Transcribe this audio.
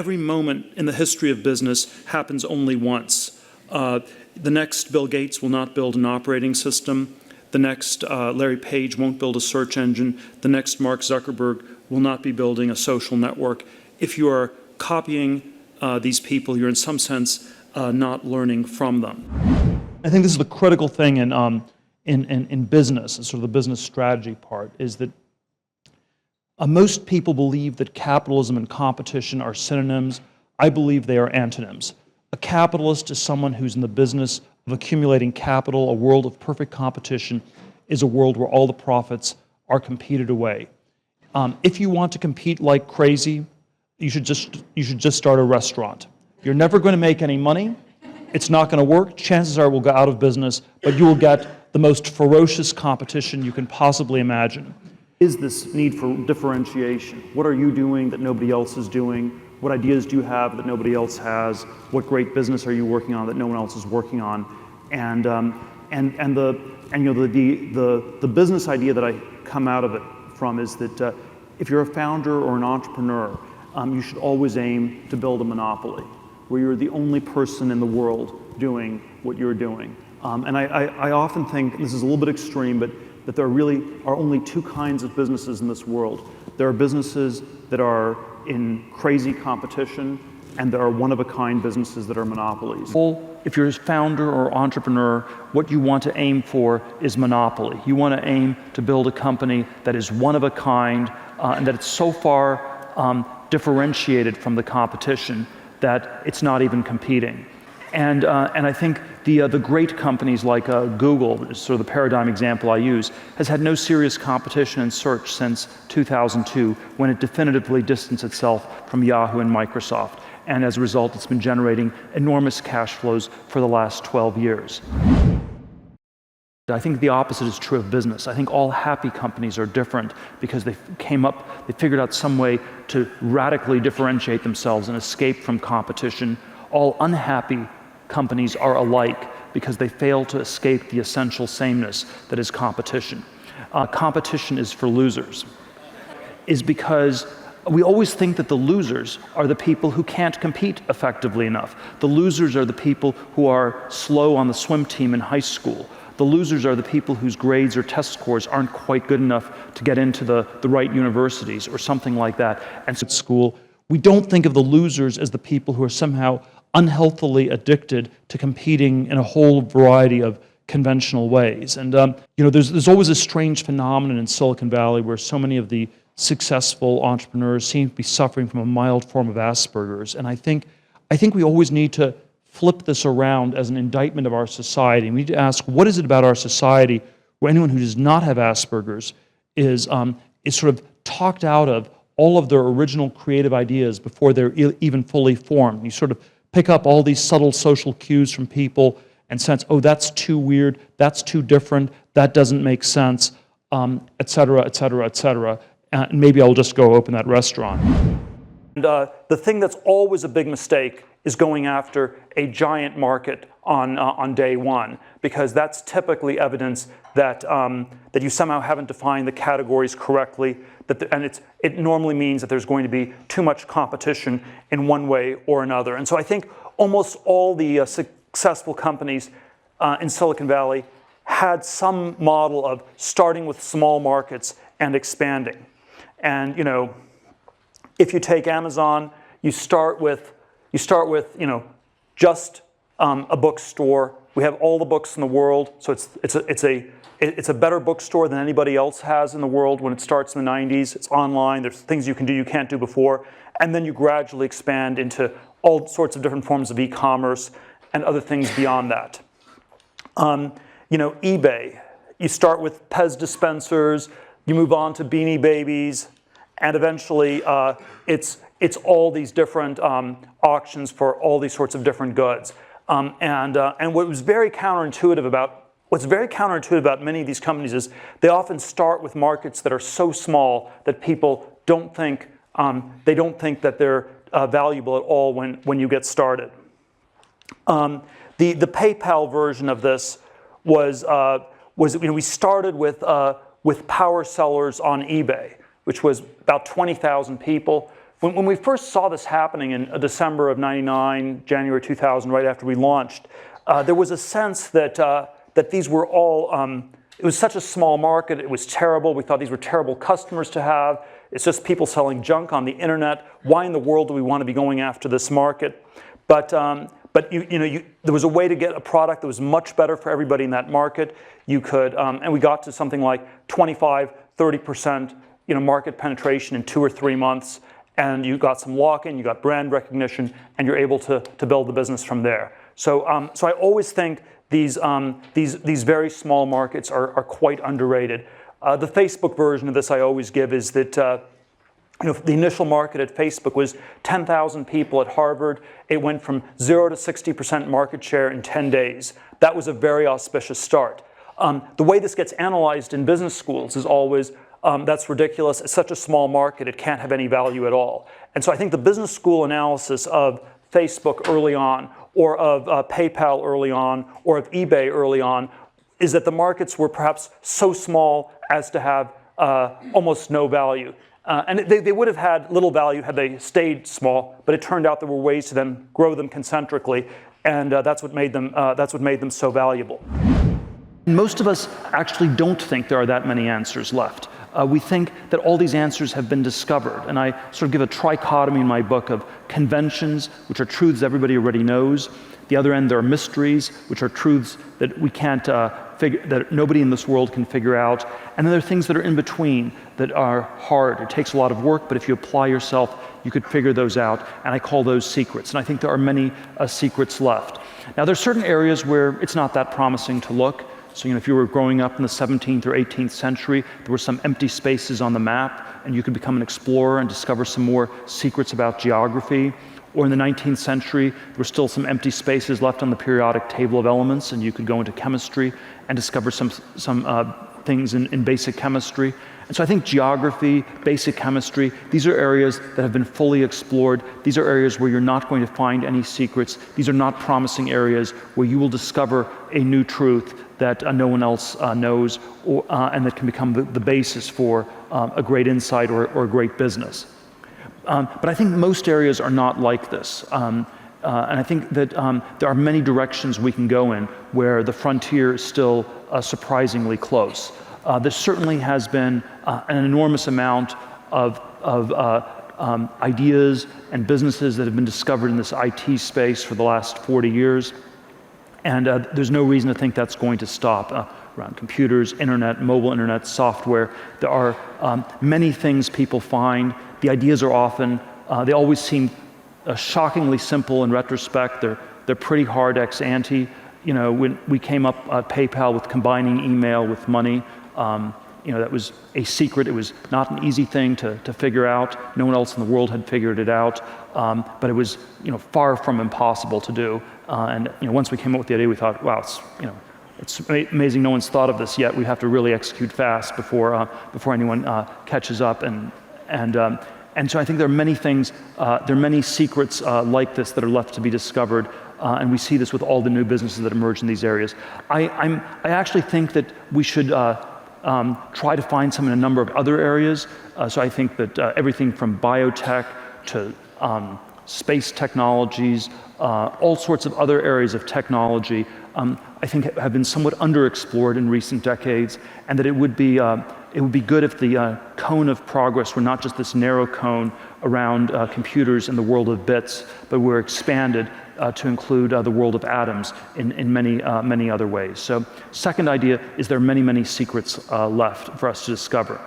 every moment in the history of business happens only once. The next Bill Gates will not build an operating system. The next Larry Page won't build a search engine. The next Mark Zuckerberg will not be building a social network. If you are copying these people, you're in some sense not learning from them. I think this is the critical thing in business, and sort of the business strategy part, is that most people believe that capitalism and competition are synonyms. I believe they are antonyms. A capitalist is someone who's in the business of accumulating capital. A world of perfect competition is a world where all the profits are competed away. If you want to compete like crazy, you should just start a restaurant. You're never going to make any money. It's not going to work. Chances are we'll go out of business, but you will get the most ferocious competition you can possibly imagine. Is this need for differentiation? What are you doing that nobody else is doing? What ideas do you have that nobody else has? What great business are you working on that no one else is working on? And the business idea that I come out of it from is that if you're a founder or an entrepreneur, you should always aim to build a monopoly where you're the only person in the world doing what you're doing. And I often think, this is a little bit extreme, but that there really are only two kinds of businesses in this world. There are businesses that are in crazy competition, and there are one-of-a-kind businesses that are monopolies. If you're a founder or entrepreneur, what you want to aim for is monopoly. You want to aim to build a company that is one-of-a-kind, and that it's so far differentiated from the competition that it's not even competing. And I think the great companies like Google, which is sort of the paradigm example I use, has had no serious competition in search since 2002, when it definitively distanced itself from Yahoo and Microsoft. And as a result, it's been generating enormous cash flows for the last 12 years. I think the opposite is true of business. I think all happy companies are different because they figured out some way to radically differentiate themselves and escape from competition. All unhappy companies are alike because they fail to escape the essential sameness that is competition. Competition is for losers, is because we always think that the losers are the people who can't compete effectively enough. The losers are the people who are slow on the swim team in high school. The losers are the people whose grades or test scores aren't quite good enough to get into the right universities or something like that. And so at school, we don't think of the losers as the people who are somehow unhealthily addicted to competing in a whole variety of conventional ways. And there's always a strange phenomenon in Silicon Valley where so many of the successful entrepreneurs seem to be suffering from a mild form of Asperger's. And I think we always need to flip this around as an indictment of our society. And we need to ask, what is it about our society where anyone who does not have Asperger's is sort of talked out of all of their original creative ideas before they're even fully formed? You sort of pick up all these subtle social cues from people and sense, oh, that's too weird, that's too different, that doesn't make sense, et cetera, et cetera, et cetera. And maybe I'll just go open that restaurant. And the thing that's always a big mistake is going after a giant market on day one, because that's typically evidence that that you somehow haven't defined the categories correctly. It normally means that there's going to be too much competition in one way or another. And so I think almost all the successful companies in Silicon Valley had some model of starting with small markets and expanding. And if you take Amazon, you start with just a bookstore. We have all the books in the world, so it's a better bookstore than anybody else has in the world when it starts in the 90s. It's online. There's things you can do you can't do before, and then you gradually expand into all sorts of different forms of e-commerce and other things beyond that. eBay. You start with Pez dispensers. You move on to Beanie Babies, and eventually it's all these different auctions for all these sorts of different goods. And what's very counterintuitive about many of these companies is they often start with markets that are so small that people don't think that they're valuable at all when you get started. The PayPal version of this was we started with power sellers on eBay, which was about 20,000 people. when we first saw this happening in December of '99, January 2000, right after we launched, there was a sense that, that these were all, it was such a small market, it was terrible, we thought these were terrible customers to have, it's just people selling junk on the internet, why in the world do we want to be going after this market? But there was a way to get a product that was much better for everybody in that market. You could, and we got to something like 25, 30% market penetration in 2 or 3 months, and you got some lock-in, you got brand recognition, and you're able to build the business from there. So I always think these very small markets are quite underrated. The Facebook version of this I always give is that the initial market at Facebook was 10,000 people at Harvard. It went from 0 to 60% market share in 10 days. That was a very auspicious start. The way this gets analyzed in business schools is always, that's ridiculous. It's such a small market, it can't have any value at all. And so I think the business school analysis of Facebook early on, or of PayPal early on, or of eBay early on, is that the markets were perhaps so small as to have almost no value. And they would have had little value had they stayed small, but it turned out there were ways to then grow them concentrically, and that's what made them so valuable. Most of us actually don't think there are that many answers left. We think that all these answers have been discovered, and I sort of give a trichotomy in my book of conventions, which are truths everybody already knows. The other end, there are mysteries, which are truths that we can't that nobody in this world can figure out. And then there are things that are in between that are hard. It takes a lot of work, but if you apply yourself, you could figure those out, and I call those secrets. And I think there are many secrets left. Now, there are certain areas where it's not that promising to look. So, if you were growing up in the 17th or 18th century, there were some empty spaces on the map, and you could become an explorer and discover some more secrets about geography. Or in the 19th century, there were still some empty spaces left on the periodic table of elements, and you could go into chemistry and discover some things in basic chemistry. And so I think geography, basic chemistry, these are areas that have been fully explored. These are areas where you're not going to find any secrets. These are not promising areas where you will discover a new truth that no one else knows, and that can become the basis for a great insight or a great business. But I think most areas are not like this. And I think that there are many directions we can go in where the frontier is still surprisingly close. There certainly has been an enormous amount of ideas and businesses that have been discovered in this IT space for the last 40 years. And there's no reason to think that's going to stop. Around computers, internet, mobile internet, software, there are many things people find. The ideas are often, they always seem shockingly simple in retrospect. They're pretty hard ex ante. When we came up at PayPal with combining email with money, that was a secret. It was not an easy thing to figure out. No one else in the world had figured it out, but it was far from impossible to do. And once we came up with the idea, we thought, wow, it's amazing no one's thought of this yet. We have to really execute fast before anyone catches up. And so I think there are many things, there are many secrets like this that are left to be discovered. And we see this with all the new businesses that emerge in these areas. I actually think that we should try to find some in a number of other areas. So I think that everything from biotech to space technologies, all sorts of other areas of technology, I think have been somewhat underexplored in recent decades, and that it would be good if the cone of progress were not just this narrow cone around computers and the world of bits, but were expanded to include the world of atoms in many other ways. So, second idea is there are many secrets left for us to discover.